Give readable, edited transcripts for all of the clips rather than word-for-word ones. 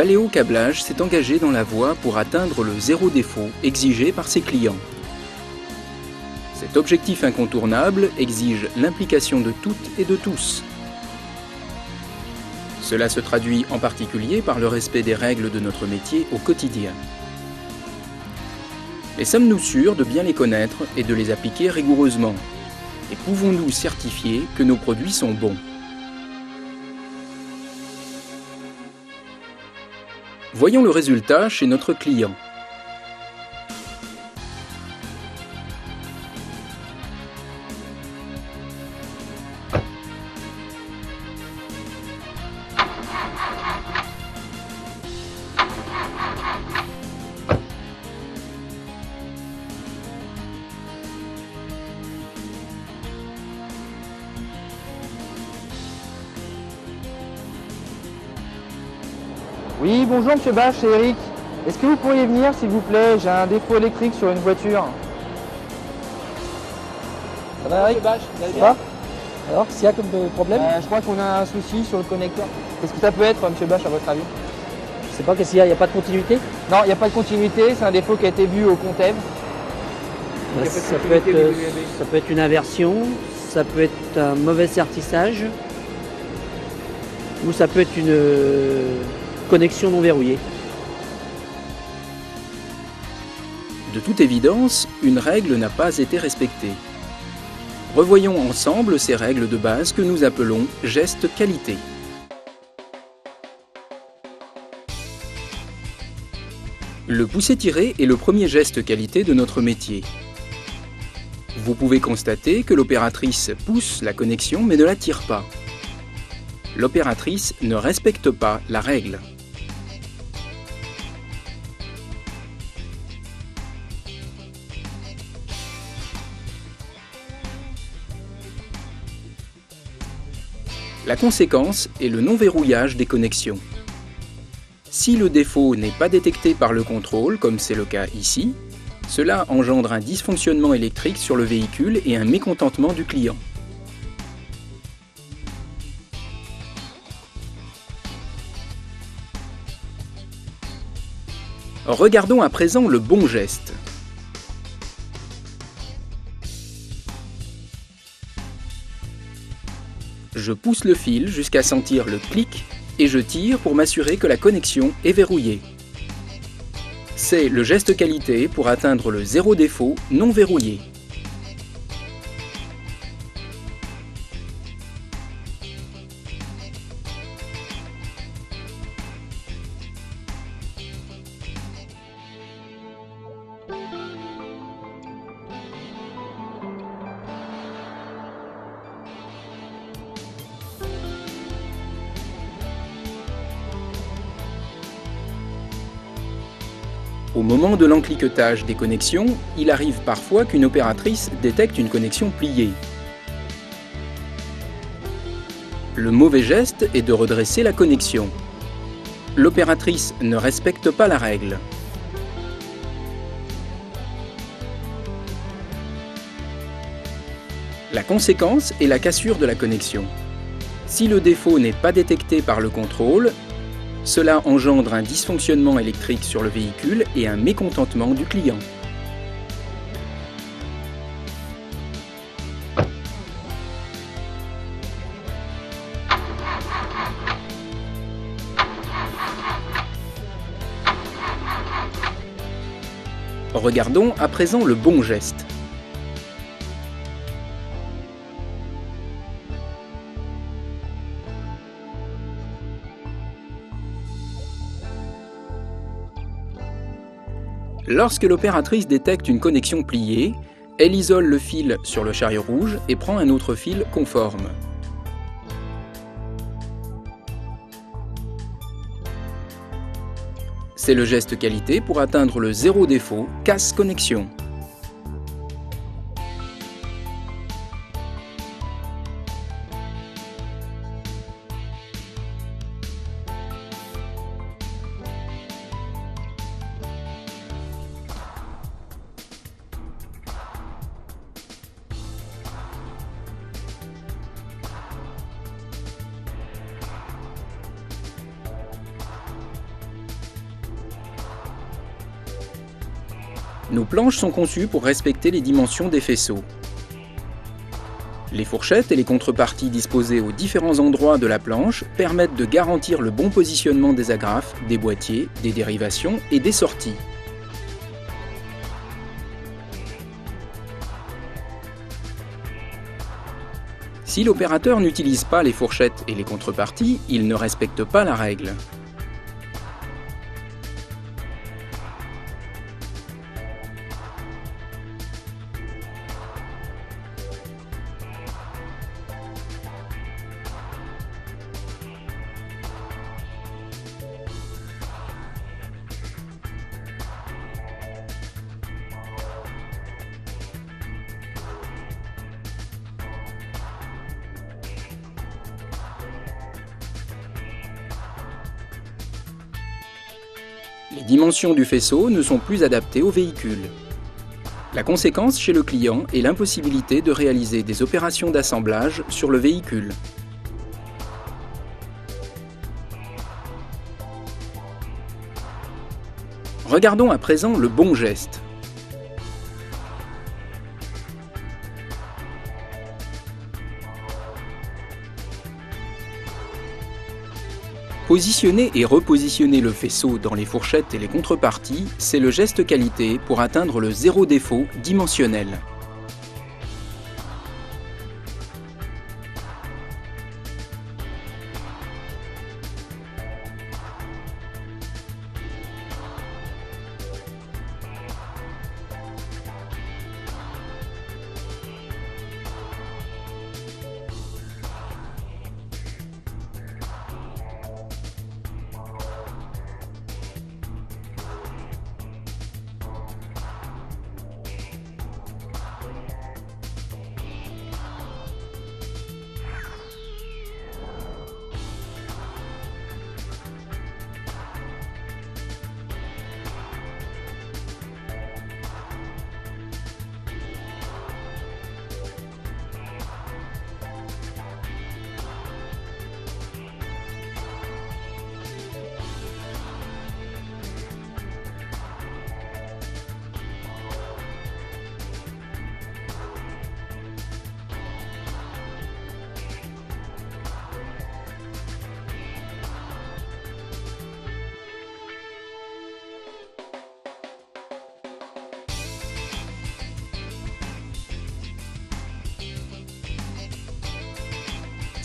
Valeo Câblage s'est engagé dans la voie pour atteindre le zéro défaut exigé par ses clients. Cet objectif incontournable exige l'implication de toutes et de tous. Cela se traduit en particulier par le respect des règles de notre métier au quotidien. Mais sommes-nous sûrs de bien les connaître et de les appliquer rigoureusement? Et pouvons-nous certifier que nos produits sont bons? Voyons le résultat chez notre client. Oui, bonjour Monsieur Bach, c'est Eric. Est-ce que vous pourriez venir s'il vous plaît? J'ai un défaut électrique sur une voiture. Ça va Eric? Bach, vous allez bien? Alors, s'il y a comme problème? Je crois qu'on a un souci sur le connecteur. Qu'est-ce que ça peut être, Monsieur Bach, à votre avis? Je sais pas, qu'est-ce qu'il y a? Il n'y a pas de continuité? Non, il n'y a pas de continuité, c'est un défaut qui a été vu au Contev. Ça peut être une inversion, ça peut être un mauvais sertissage, ou ça peut être une connexion non verrouillée. De toute évidence, une règle n'a pas été respectée. Revoyons ensemble ces règles de base que nous appelons gestes qualité. Le pousser-tirer est le premier geste qualité de notre métier. Vous pouvez constater que l'opératrice pousse la connexion mais ne la tire pas. L'opératrice ne respecte pas la règle. La conséquence est le non-verrouillage des connexions. Si le défaut n'est pas détecté par le contrôle, comme c'est le cas ici, cela engendre un dysfonctionnement électrique sur le véhicule et un mécontentement du client. Regardons à présent le bon geste. Je pousse le fil jusqu'à sentir le clic et je tire pour m'assurer que la connexion est verrouillée. C'est le geste qualité pour atteindre le zéro défaut non verrouillé. Au moment de l'encliquetage des connexions, il arrive parfois qu'une opératrice détecte une connexion pliée. Le mauvais geste est de redresser la connexion. L'opératrice ne respecte pas la règle. La conséquence est la cassure de la connexion. Si le défaut n'est pas détecté par le contrôle, cela engendre un dysfonctionnement électrique sur le véhicule et un mécontentement du client. Regardons à présent le bon geste. Lorsque l'opératrice détecte une connexion pliée, elle isole le fil sur le chariot rouge et prend un autre fil conforme. C'est le geste qualité pour atteindre le zéro défaut, casse connexion. Nos planches sont conçues pour respecter les dimensions des faisceaux. Les fourchettes et les contreparties disposées aux différents endroits de la planche permettent de garantir le bon positionnement des agrafes, des boîtiers, des dérivations et des sorties. Si l'opérateur n'utilise pas les fourchettes et les contreparties, il ne respecte pas la règle. Les dimensions du faisceau ne sont plus adaptées au véhicule. La conséquence chez le client est l'impossibilité de réaliser des opérations d'assemblage sur le véhicule. Regardons à présent le bon geste. Positionner et repositionner le faisceau dans les fourchettes et les contreparties, c'est le geste qualité pour atteindre le zéro défaut dimensionnel.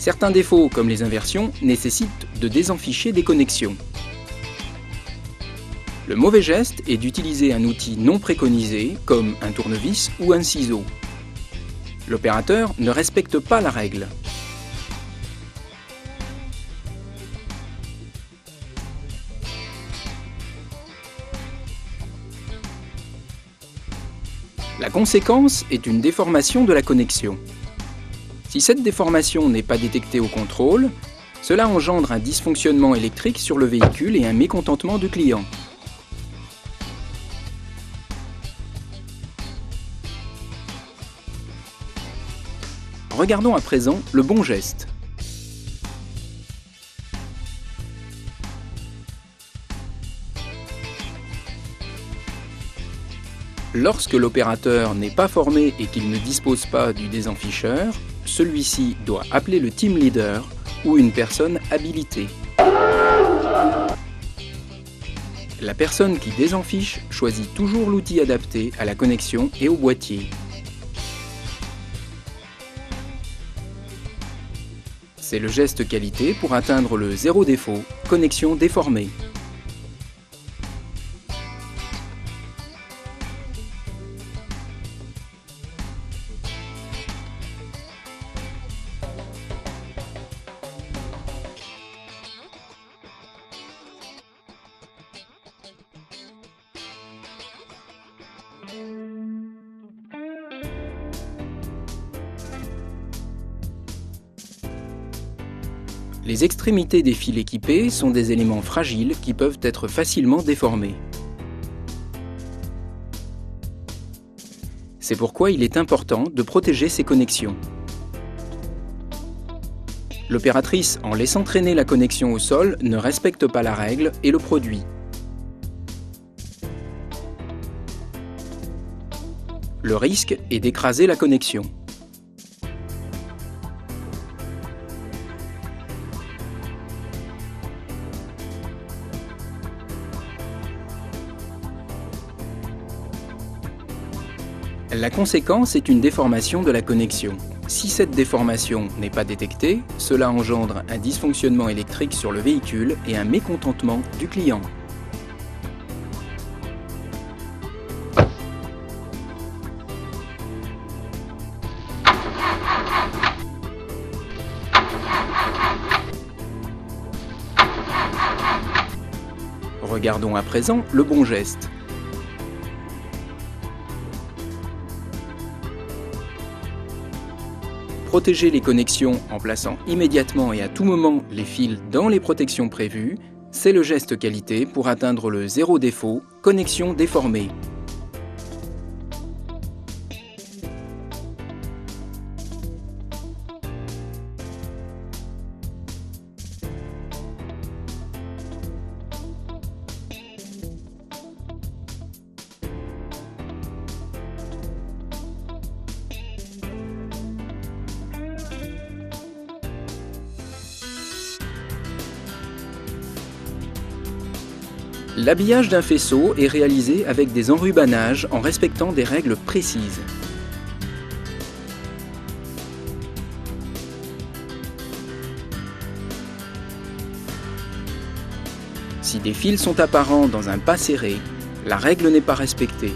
Certains défauts, comme les inversions, nécessitent de désenficher des connexions. Le mauvais geste est d'utiliser un outil non préconisé, comme un tournevis ou un ciseau. L'opérateur ne respecte pas la règle. La conséquence est une déformation de la connexion. Si cette déformation n'est pas détectée au contrôle, cela engendre un dysfonctionnement électrique sur le véhicule et un mécontentement du client. Regardons à présent le bon geste. Lorsque l'opérateur n'est pas formé et qu'il ne dispose pas du désenficheur, celui-ci doit appeler le team leader ou une personne habilitée. La personne qui désenfiche choisit toujours l'outil adapté à la connexion et au boîtier. C'est le geste qualité pour atteindre le zéro défaut, connexion déformée. Les extrémités des fils équipés sont des éléments fragiles qui peuvent être facilement déformés. C'est pourquoi il est important de protéger ces connexions. L'opératrice, en laissant traîner la connexion au sol, ne respecte pas la règle et le produit. Le risque est d'écraser la connexion. La conséquence est une déformation de la connexion. Si cette déformation n'est pas détectée, cela engendre un dysfonctionnement électrique sur le véhicule et un mécontentement du client. Regardons à présent le bon geste. Protéger les connexions en plaçant immédiatement et à tout moment les fils dans les protections prévues, c'est le geste qualité pour atteindre le zéro défaut, connexion déformée. L'habillage d'un faisceau est réalisé avec des enrubanages en respectant des règles précises. Si des fils sont apparents dans un pas serré, la règle n'est pas respectée.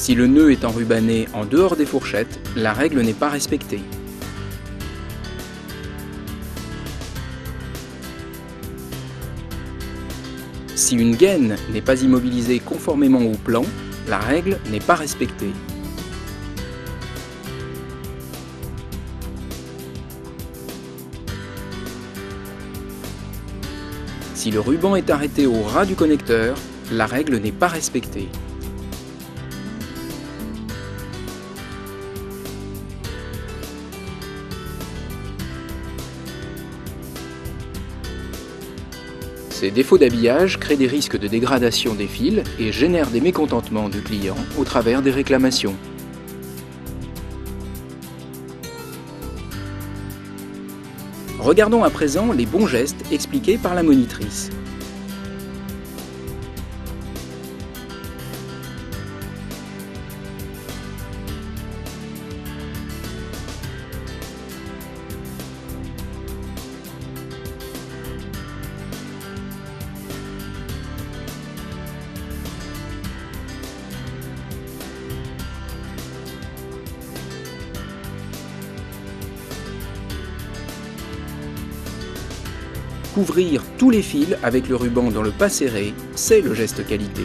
Si le nœud est enrubané en dehors des fourchettes, la règle n'est pas respectée. Si une gaine n'est pas immobilisée conformément au plan, la règle n'est pas respectée. Si le ruban est arrêté au ras du connecteur, la règle n'est pas respectée. Ces défauts d'habillage créent des risques de dégradation des fils et génèrent des mécontentements du client au travers des réclamations. Regardons à présent les bons gestes expliqués par la monitrice. Couvrir tous les fils avec le ruban dans le pas serré, c'est le geste qualité.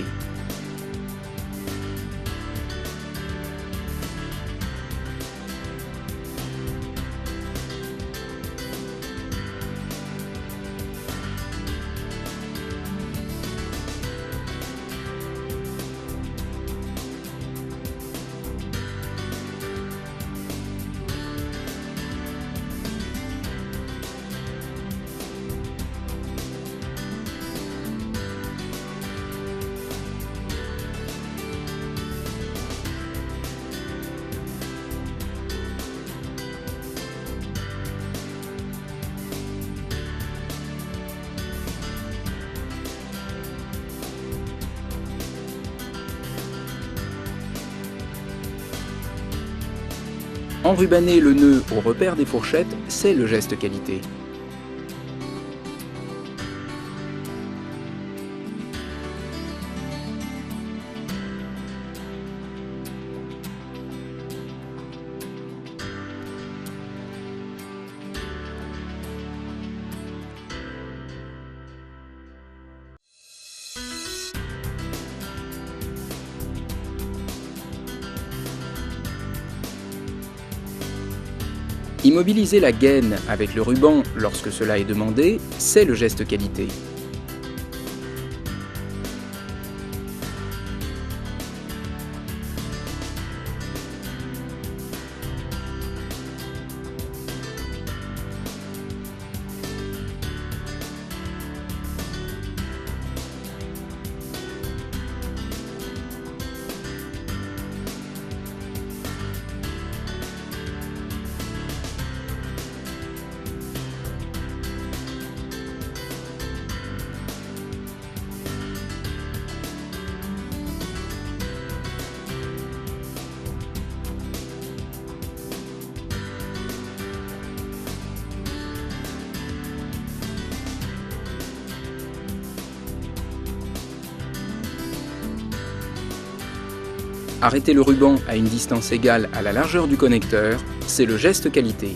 Enrubaner le nœud au repère des fourchettes, c'est le geste qualité. Immobiliser la gaine avec le ruban lorsque cela est demandé, c'est le geste qualité. Arrêter le ruban à une distance égale à la largeur du connecteur, c'est le geste qualité.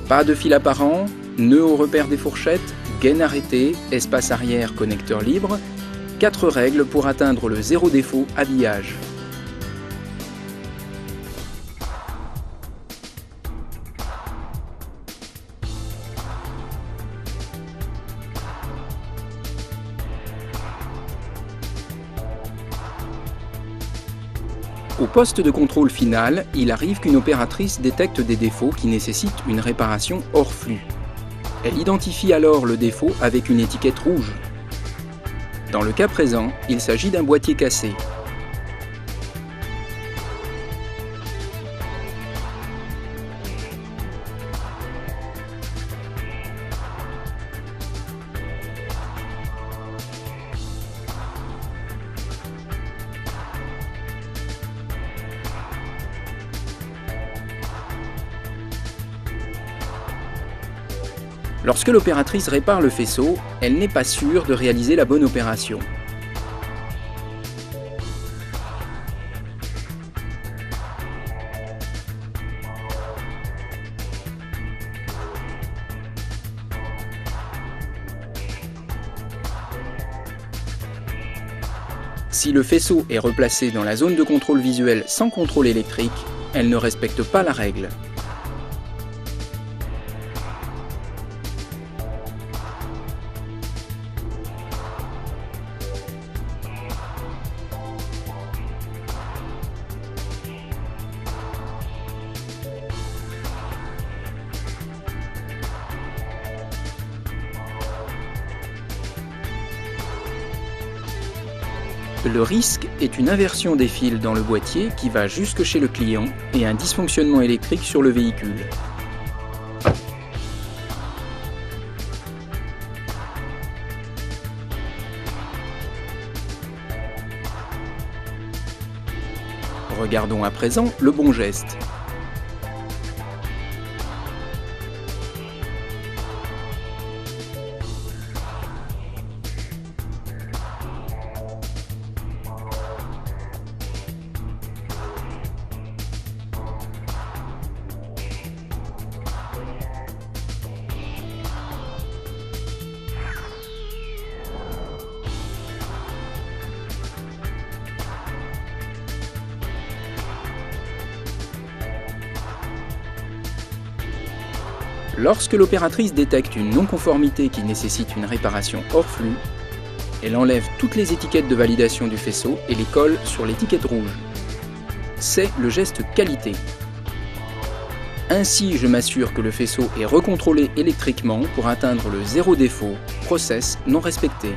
Pas de fil apparent, nœud au repère des fourchettes, gaine arrêtée, espace arrière, connecteur libre. 4 règles pour atteindre le zéro défaut habillage. Au poste de contrôle final, il arrive qu'une opératrice détecte des défauts qui nécessitent une réparation hors flux. Elle identifie alors le défaut avec une étiquette rouge. Dans le cas présent, il s'agit d'un boîtier cassé. Lorsque l'opératrice répare le faisceau, elle n'est pas sûre de réaliser la bonne opération. Si le faisceau est replacé dans la zone de contrôle visuel sans contrôle électrique, elle ne respecte pas la règle. Le risque est une inversion des fils dans le boîtier qui va jusque chez le client et un dysfonctionnement électrique sur le véhicule. Regardons à présent le bon geste. Lorsque l'opératrice détecte une non-conformité qui nécessite une réparation hors flux, elle enlève toutes les étiquettes de validation du faisceau et les colle sur l'étiquette rouge. C'est le geste qualité. Ainsi, je m'assure que le faisceau est recontrôlé électriquement pour atteindre le zéro défaut, process non respecté.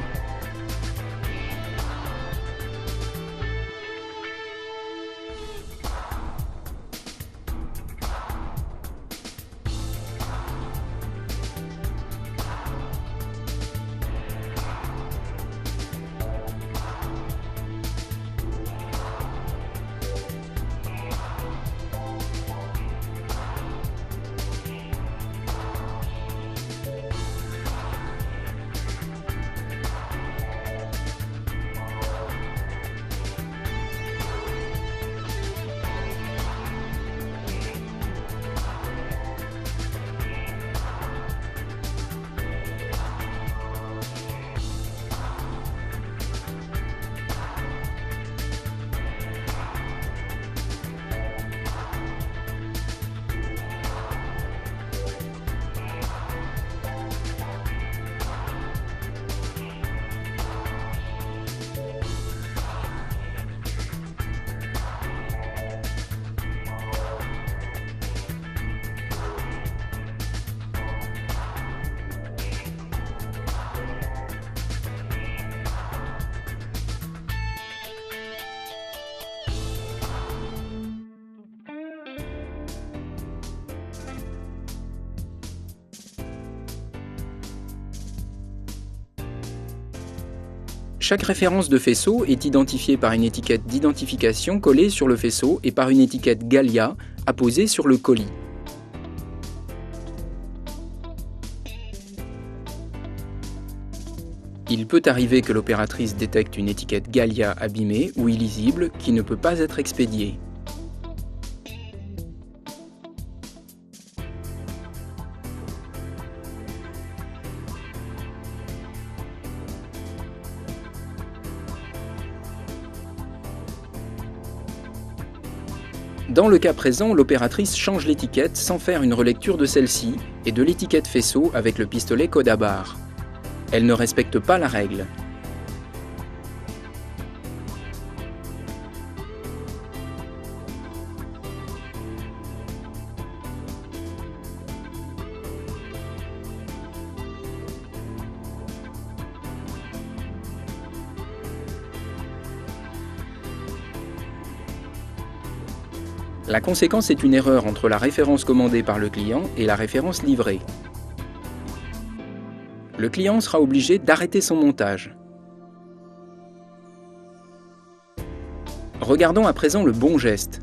Chaque référence de faisceau est identifiée par une étiquette d'identification collée sur le faisceau et par une étiquette Gallia apposée sur le colis. Il peut arriver que l'opératrice détecte une étiquette Gallia abîmée ou illisible qui ne peut pas être expédiée. Dans le cas présent, l'opératrice change l'étiquette sans faire une relecture de celle-ci et de l'étiquette faisceau avec le pistolet code à barre. Elle ne respecte pas la règle. La conséquence est une erreur entre la référence commandée par le client et la référence livrée. Le client sera obligé d'arrêter son montage. Regardons à présent le bon geste.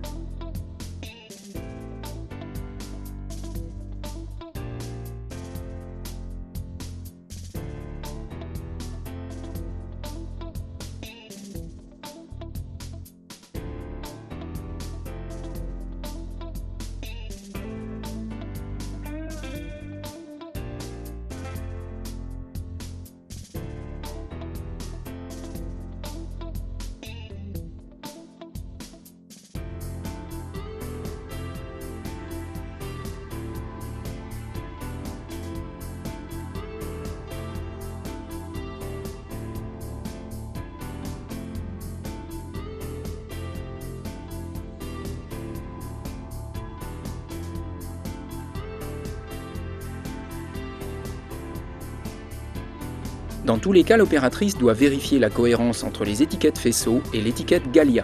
Dans tous les cas, l'opératrice doit vérifier la cohérence entre les étiquettes faisceau et l'étiquette Gallia.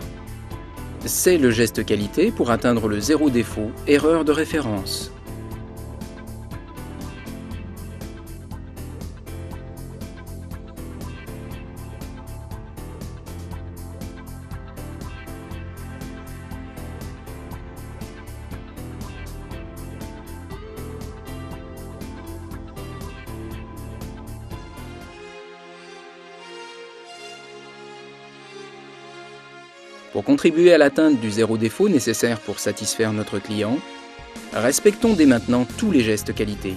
C'est le geste qualité pour atteindre le zéro défaut, erreur de référence. Pour contribuer à l'atteinte du zéro défaut nécessaire pour satisfaire notre client, respectons dès maintenant tous les gestes qualité.